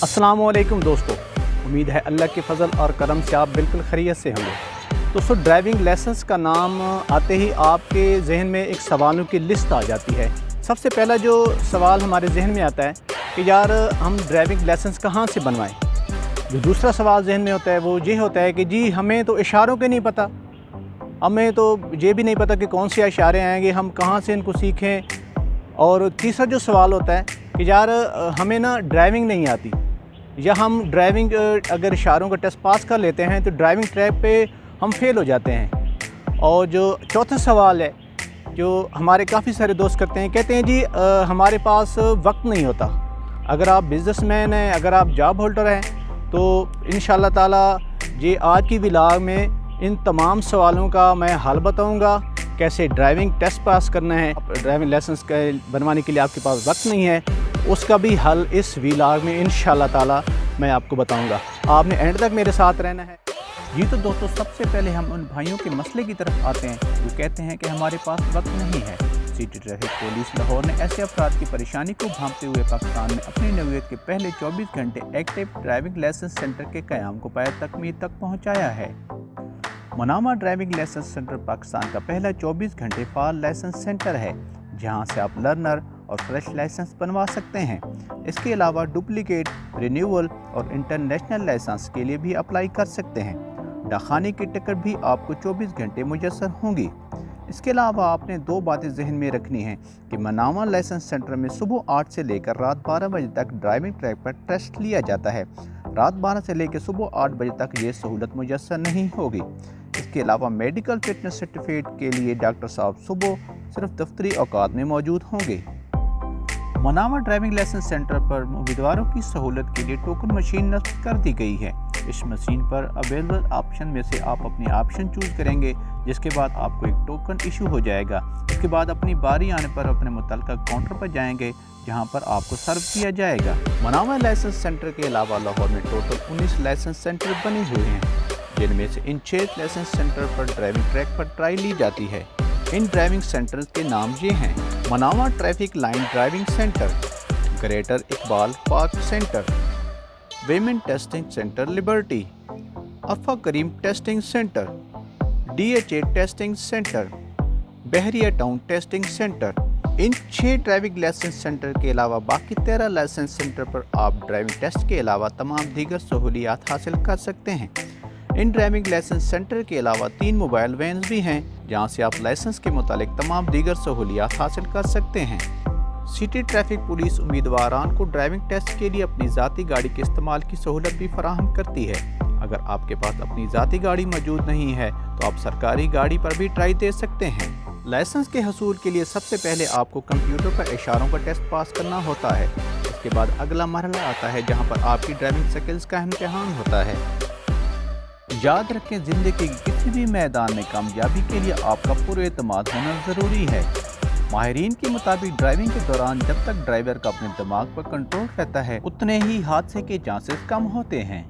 अस्सलामुअलैकुम दोस्तों, उम्मीद है अल्लाह के फ़ज़ल और करम से आप बिल्कुल खैरियत से होंगे। दोस्तों, ड्राइविंग लाइसेंस का नाम आते ही आपके जहन में एक सवालों की लिस्ट आ जाती है। सबसे पहला जो सवाल हमारे जहन में आता है कि यार हम ड्राइविंग लाइसेंस कहाँ से बनवाएं। जो दूसरा सवाल जहन में होता है वो ये होता है कि जी हमें तो इशारों के नहीं पता, हमें तो ये भी नहीं पता कि कौन से इशारे आएंगे, हम कहाँ से इनको सीखें। और तीसरा जो सवाल होता है कि यार हमें ना ड्राइविंग नहीं आती, या हम ड्राइविंग अगर इशारों का टेस्ट पास कर लेते हैं तो ड्राइविंग ट्रैक पे हम फेल हो जाते हैं। और जो चौथा सवाल है जो हमारे काफ़ी सारे दोस्त करते हैं, कहते हैं जी हमारे पास वक्त नहीं होता। अगर आप बिज़नेसमैन हैं, अगर आप जॉब होल्डर हैं, तो इंशाल्लाह ताला ये आज की व्लॉग में इन तमाम सवालों का मैं हल बताऊंगा। कैसे ड्राइविंग टेस्ट पास करना है, ड्राइविंग लाइसेंस बनवाने के लिए आपके पास वक्त नहीं है, उसका भी हल इस व्लॉग में इंशाल्लाह ताला मैं आपको बताऊंगा। आपने एंड तक मेरे साथ रहना है। जी तो दोस्तों, सबसे पहले हम उन भाइयों के मसले की तरफ आते हैं जो कहते हैं कि हमारे पास वक्त नहीं है। सिटी ट्रैफिक पुलिस लाहौर ने ऐसे अफराद की परेशानी को भांपते हुए पाकिस्तान में अपनी नवीयत के पहले 24 घंटे एक्टिव ड्राइविंग लाइसेंस सेंटर के क़याम को पाया तकमील तक पहुँचाया है। Manama driving licence centre Pakistan का पहला 24 घंटे फाल लाइसेंस सेंटर है, जहां से आप लर्नर और फ्रेश लाइसेंस बनवा सकते हैं। इसके अलावा डुप्लीकेट, रिन्यूअल और इंटरनेशनल लाइसेंस के लिए भी अप्लाई कर सकते हैं। डाकखाने की टिकट भी आपको 24 घंटे मुयस्सर होंगी। इसके अलावा आपने दो बातें जहन में रखनी हैं कि मनामा लाइसेंस सेंटर में सुबह 8 से लेकर रात 12 बजे तक ड्राइविंग ट्रैक पर टेस्ट लिया जाता है। रात 12 से लेकर सुबह 8 बजे तक ये सहूलत मुयस्सर नहीं होगी। इसके अलावा मेडिकल फिटनेस सर्टिफिकेट के लिए डॉक्टर साहब सुबह सिर्फ दफ्तरी औकात में मौजूद होंगे। मनामा ड्राइविंग लाइसेंस सेंटर पर उम्मीदवारों की सहूलत के लिए टोकन मशीन नस्ब कर दी गई है। इस मशीन पर अवेलेबल ऑप्शन में से आप अपनी ऑप्शन चूज करेंगे, जिसके बाद आपको एक टोकन इशू हो जाएगा। इसके बाद अपनी बारी आने पर अपने मुतल्लिका काउंटर पर जाएंगे, जहां पर आपको सर्व किया जाएगा। मनामा लाइसेंस सेंटर के अलावा लाहौर में टोटल 19 लाइसेंस सेंटर बने हुए हैं, जिनमें से इन 6 लाइसेंस सेंटर पर ड्राइविंग ट्रैक पर ट्राई ली जाती है। इन ड्राइविंग सेंटर्स के नाम ये हैं: Manama traffic line driving centre, greater Iqbal park centre, women testing centre Liberty, अफा Karim testing centre, DHA testing centre, Bahria town testing centre. इन 6 ड्राइविंग लाइसेंस सेंटर के अलावा बाकी 13 लाइसेंस सेंटर पर आप ड्राइविंग टेस्ट के अलावा तमाम दीगर सहूलियात हासिल कर सकते हैं। इन ड्राइविंग लाइसेंस सेंटर के अलावा 3 मोबाइल वैन भी हैं, जहां से आप लाइसेंस के मुतालिक तमाम दीगर सहूलियात हासिल कर सकते हैं। सिटी ट्रैफिक पुलिस उम्मीदवारान को ड्राइविंग टेस्ट के लिए अपनी ज़ाती गाड़ी के इस्तेमाल की सहूलत भी फराहम करती है। अगर आपके पास अपनी ज़ाती गाड़ी मौजूद नहीं है तो आप सरकारी गाड़ी पर भी ट्राई दे सकते हैं। लाइसेंस के हसूल के लिए सबसे पहले आपको कंप्यूटर पर इशारों का टेस्ट पास करना होता है। इसके बाद अगला मरहला आता है जहाँ पर आपकी ड्राइविंग स्किल्स का इम्तिहान होता है। याद रखें, ज़िंदगी के किसी भी मैदान में कामयाबी के लिए आपका पुरएतमाद होना ज़रूरी है। माहिरीन के मुताबिक ड्राइविंग के दौरान जब तक ड्राइवर का अपने दिमाग पर कंट्रोल रहता है, उतने ही हादसे के चांसेस कम होते हैं।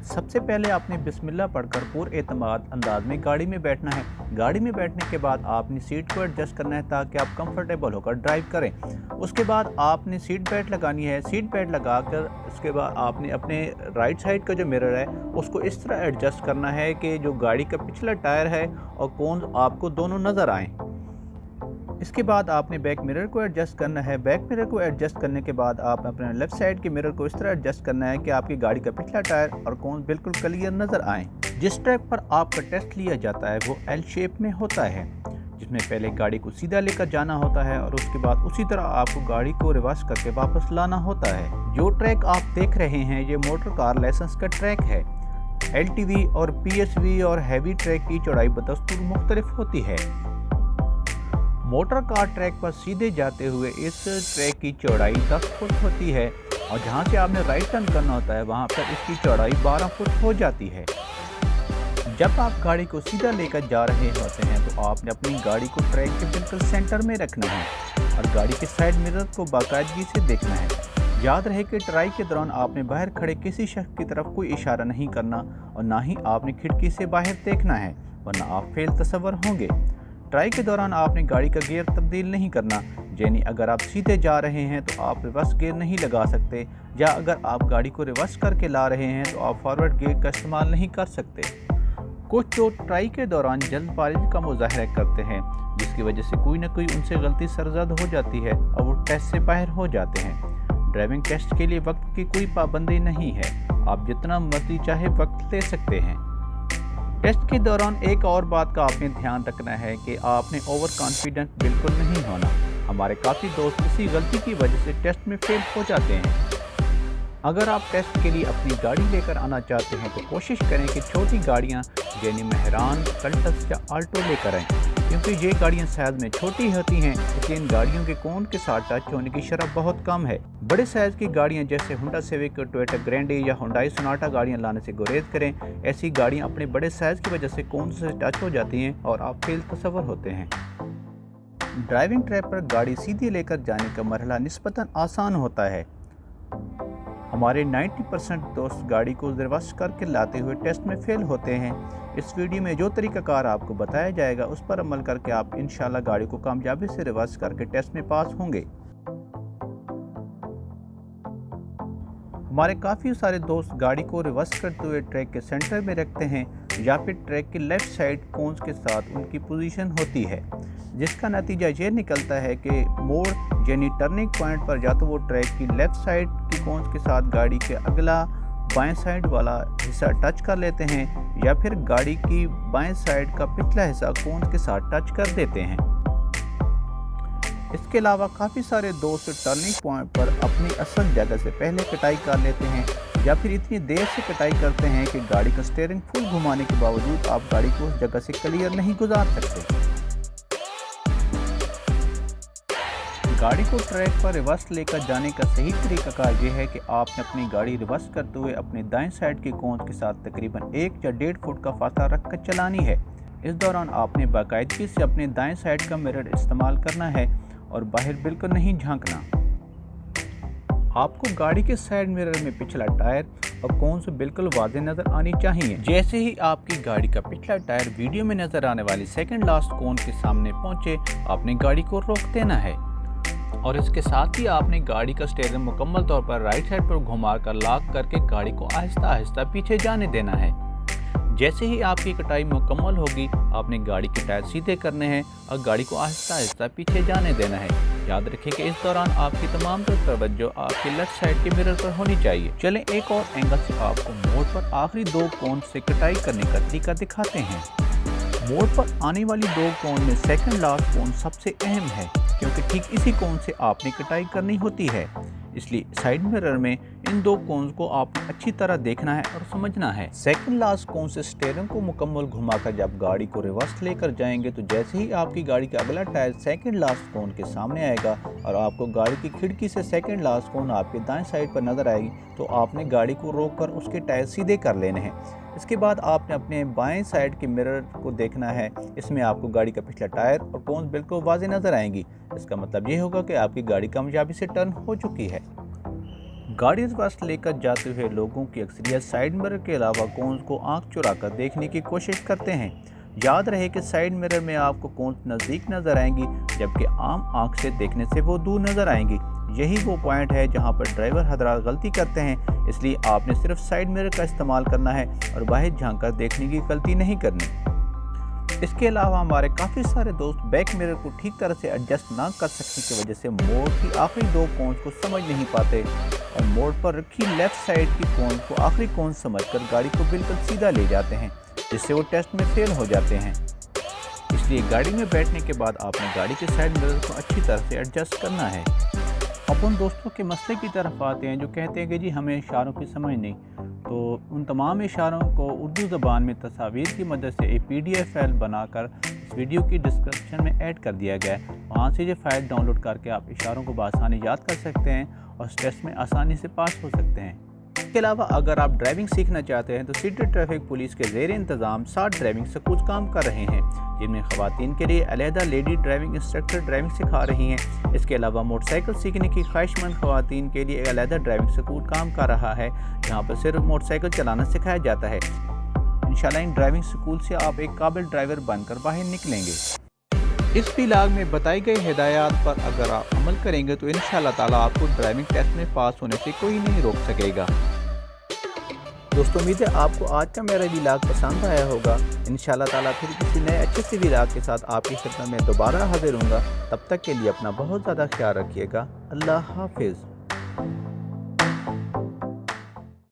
सबसे पहले आपने बिस्मिल्लाह पढ़कर पुरएतमाद अंदाज में गाड़ी में बैठना है। गाड़ी में बैठने के बाद आपने सीट को एडजस्ट करना है ताकि आप कंफर्टेबल होकर ड्राइव करें। उसके बाद आपने सीट बेल्ट लगानी है। सीट बेल्ट लगाकर उसके बाद आपने अपने राइट साइड का जो मिरर है उसको इस तरह एडजस्ट करना है कि जो गाड़ी का पिछला टायर है और कोन आपको दोनों नज़र आएँ। इसके बाद आपने बैक मिरर को एडजस्ट करना है। बैक मिरर को एडजस्ट करने के बाद आप अपने लेफ्ट साइड के मिरर को इस तरह एडजस्ट करना है कि आपकी गाड़ी का पिछला टायर और कोन बिल्कुल क्लियर नज़र आए। जिस ट्रैक पर आपका टेस्ट लिया जाता है वो L शेप में होता है, जिसमें पहले गाड़ी को सीधा लेकर जाना होता है और उसके बाद उसी तरह आपको गाड़ी को रिवर्स करके वापस लाना होता है। जो ट्रैक आप देख रहे हैं ये मोटर कार लाइसेंस का ट्रैक है। LTV और PSV और हैवी ट्रैक की चौड़ाई बदस्तूर मुख्तलिफ होती है। मोटर कार ट्रैक पर सीधे जाते हुए इस ट्रैक की चौड़ाई 10 फुट होती है और जहां से आपने राइट टर्न करना होता है वहां पर इसकी चौड़ाई 12 फुट हो जाती है। जब आप गाड़ी को सीधा लेकर जा रहे होते हैं तो आपने अपनी गाड़ी को ट्रैक के बिल्कुल सेंटर में रखना है और गाड़ी के साइड मिरर को बाकायदगी से देखना है। याद रहे कि ट्राई के दौरान आपने बाहर खड़े किसी शख्स की तरफ कोई इशारा नहीं करना और ना ही आपने खिड़की से बाहर देखना है, वरना आप फेल तस्वर होंगे। ट्राई के दौरान आपने गाड़ी का गियर तब्दील नहीं करना, यानी अगर आप सीधे जा रहे हैं तो आप रिवर्स गियर नहीं लगा सकते, या अगर आप गाड़ी को रिवर्स करके ला रहे हैं तो आप फॉरवर्ड गियर का इस्तेमाल नहीं कर सकते। कुछ लोग ट्राई के दौरान जल्दबाजी का मुजाहरा करते हैं, जिसकी वजह से कोई ना कोई उनसे गलती सरजद हो जाती है और वो टेस्ट से बाहर हो जाते हैं। ड्राइविंग टेस्ट के लिए वक्त की कोई पाबंदी नहीं है, आप जितना मर्जी चाहे वक्त ले सकते हैं। टेस्ट के दौरान एक और बात का आपने ध्यान रखना है कि आपने ओवर कॉन्फिडेंट बिल्कुल नहीं होना। हमारे काफ़ी दोस्त इसी गलती की वजह से टेस्ट में फेल हो जाते हैं। अगर आप टेस्ट के लिए अपनी गाड़ी लेकर आना चाहते हैं तो कोशिश करें कि छोटी गाड़ियां यानी मेहरान, कल्टस या आल्टो लेकर आएँ, क्योंकि ये गाड़ियां साइज़ में छोटी होती हैं, इसलिए इन गाड़ियों के कोन के साथ टच होने की शरह बहुत कम है। बड़े साइज़ की गाड़ियां जैसे होंडा सिविक, टोयोटा ग्रैंडे या हुंडई सोनाटा गाड़ियां लाने से गुरेज करें। ऐसी गाड़ियां अपने बड़े साइज़ की वजह से कोन से टच हो जाती हैं और आप फेल तसव्वुर होते हैं। ड्राइविंग ट्रैक पर गाड़ी सीधी लेकर जाने का मरहला निस्बतन आसान होता है। हमारे 90% दोस्त गाड़ी को रिवर्स करके लाते हुए टेस्ट में फेल होते हैं। इस वीडियो में जो तरीकाकार आपको बताया जाएगा उस पर अमल करके आप इंशाल्लाह गाड़ी को कामयाबी से रिवर्स करके टेस्ट में पास होंगे। हमारे काफ़ी सारे दोस्त गाड़ी को रिवर्स करते हुए ट्रैक के सेंटर में रखते हैं या फिर ट्रैक की लेफ़्ट साइड कोन्स के साथ उनकी पोजीशन होती है, जिसका नतीजा ये निकलता है कि मोड़ यानी टर्निंग पॉइंट पर या तो वो ट्रैक की लेफ़्ट साइड की कोन्स के साथ गाड़ी के अगला बाएं साइड वाला हिस्सा टच कर लेते हैं, या फिर गाड़ी की बाएं साइड का पिछला हिस्सा कोन्स के साथ टच कर देते हैं। इसके अलावा काफ़ी सारे दोस्त टर्निंग पॉइंट पर अपनी असल जगह से पहले कटाई कर लेते हैं, या फिर इतनी देर से कटाई करते हैं कि गाड़ी का स्टीयरिंग फुल घुमाने के बावजूद आप गाड़ी को उस जगह से क्लियर नहीं गुजार सकते। गाड़ी को ट्रैक पर रिवर्स लेकर जाने का सही तरीकाकार यह है कि आपने अपनी गाड़ी रिवर्स करते हुए अपनी दाएं साइड के कोन के साथ तकरीबन 1 या 1.5 फुट का फासला रखकर चलानी है। इस दौरान आपने बाकायदगी से अपने दाएं साइड का मिरर इस्तेमाल करना है और बाहर बिल्कुल नहीं झांकना। आपको गाड़ी के साइड मिरर में पिछला टायर और कोन से बिल्कुल वाज़ेह नज़र आनी चाहिए। जैसे ही आपकी गाड़ी का पिछला टायर वीडियो में नज़र आने वाली सेकंड लास्ट कोन के सामने पहुंचे, आपने गाड़ी को रोक देना है और इसके साथ ही आपने गाड़ी का स्टीयरिंग मुकम्मल तौर पर राइट साइड पर घुमाकर लॉक करके गाड़ी को आहिस्ता आहिस्ता पीछे जाने देना है। जैसे ही आपकी कटाई मुकम्मल होगी, आपने गाड़ी के टायर सीधे करने हैं और गाड़ी को आहिस्ता आहिस्ता पीछे जाने देना है। याद रखें कि इस दौरान आपकी तमाम तवज्जो आपके लेफ्ट साइड के मिरर पर होनी चाहिए। चलें एक और एंगल से आपको मोड़ पर आखिरी 2 कोन से कटाई करने का तरीका दिखाते हैं। मोड़ पर आने वाली 2 कोन में सेकंड लास्ट कोन सबसे अहम है, क्योंकि ठीक इसी कोन से आपने कटाई करनी होती है। इसलिए साइड मिरर में इन 2 कोन्स को आपने अच्छी तरह देखना है और समझना है। सेकंड लास्ट कोन से स्टीयरिंग को मुकम्मल घुमाकर जब गाड़ी को रिवर्स लेकर जाएंगे तो जैसे ही आपकी गाड़ी का अगला टायर सेकंड लास्ट कोन के सामने आएगा और आपको गाड़ी की खिड़की से सेकंड लास्ट कोन आपके दाएं साइड पर नज़र आएगी, तो आपने गाड़ी को रोककर उसके टायर सीधे कर लेने हैं। इसके बाद आपने अपने बाएं साइड के मिरर को देखना है। इसमें आपको गाड़ी का पिछला टायर और कोन्स बिल्कुल वाज़ेह नज़र आएंगी। इसका मतलब ये होगा कि आपकी गाड़ी कामयाबी से टर्न हो चुकी है। गाड़ी रिवर्स लेकर जाते हुए लोगों की अक्सरियत साइड मिरर के अलावा कोन्स को आंख चुराकर देखने की कोशिश करते हैं। याद रहे कि साइड मिरर में आपको कोन्स नज़दीक नज़र आएंगी, जबकि आम आंख से देखने से वो दूर नज़र आएंगी। यही वो पॉइंट है जहां पर ड्राइवर हज़रात गलती करते हैं। इसलिए आपने सिर्फ साइड मिरर का इस्तेमाल करना है और बाहर झांककर देखने की गलती नहीं करनी। इसके अलावा हमारे काफ़ी सारे दोस्त बैक मिरर को ठीक तरह से एडजस्ट ना कर सकने की वजह से मोड़ की आखिरी 2 कोन्स को समझ नहीं पाते और मोड़ पर रखी लेफ़्ट साइड की कोन को आखिरी कोन समझकर गाड़ी को बिल्कुल सीधा ले जाते हैं, जिससे वो टेस्ट में फेल हो जाते हैं। इसलिए गाड़ी में बैठने के बाद आपने गाड़ी के साइड मिरर को अच्छी तरह से एडजस्ट करना है। अब उन दोस्तों के मसले की तरफ आते हैं जो कहते हैं कि जी हमें इशारों की समझ नहीं, तो उन तमाम इशारों को उर्दू ज़बान में तस्वीर की मदद से एक PDF फाइल बनाकर इस वीडियो की डिस्क्रिप्शन में ऐड कर दिया गया है। वहाँ से ये फाइल डाउनलोड करके आप इशारों को बआसानी याद कर सकते हैं और इस टेस्ट में आसानी से पास हो सकते हैं। इसके अलावा अगर आप ड्राइविंग सीखना चाहते हैं तो सिटी ट्रैफिक पुलिस के ज़ेर इंतज़ाम 60 ड्राइविंग स्कूल काम कर रहे हैं, जिनमें ख़वातीन के लिए अलहदा लेडी ड्राइविंग इंस्ट्रक्टर ड्राइविंग सिखा रही हैं। इसके अलावा मोटरसाइकिल सीखने की ख्वाहिशमंद ख़वातीन के लिए एक अलहदा ड्राइविंग स्कूल काम कर रहा है, जहाँ पर सिर्फ मोटरसाइकिल चलाना सिखाया जाता है। इंशाल्लाह इन ड्राइविंग स्कूल से आप एक काबिल ड्राइवर बनकर बाहर निकलेंगे। इस व्लॉग में बताई गई हिदायत पर अगर आप अमल करेंगे तो इंशाअल्लाह ताला आपको ड्राइविंग टेस्ट में पास होने से कोई नहीं रोक सकेगा। दोस्तों उम्मीद है आपको आज का मेरा व्लॉग पसंद आया होगा। इंशाअल्लाह ताला फिर किसी नए अच्छे से व्लॉग के साथ आपकी खिदमत में दोबारा हाजिर होऊंगा। तब तक के लिए अपना बहुत ज़्यादा ख्याल रखिएगा। अल्लाह हाफिज़।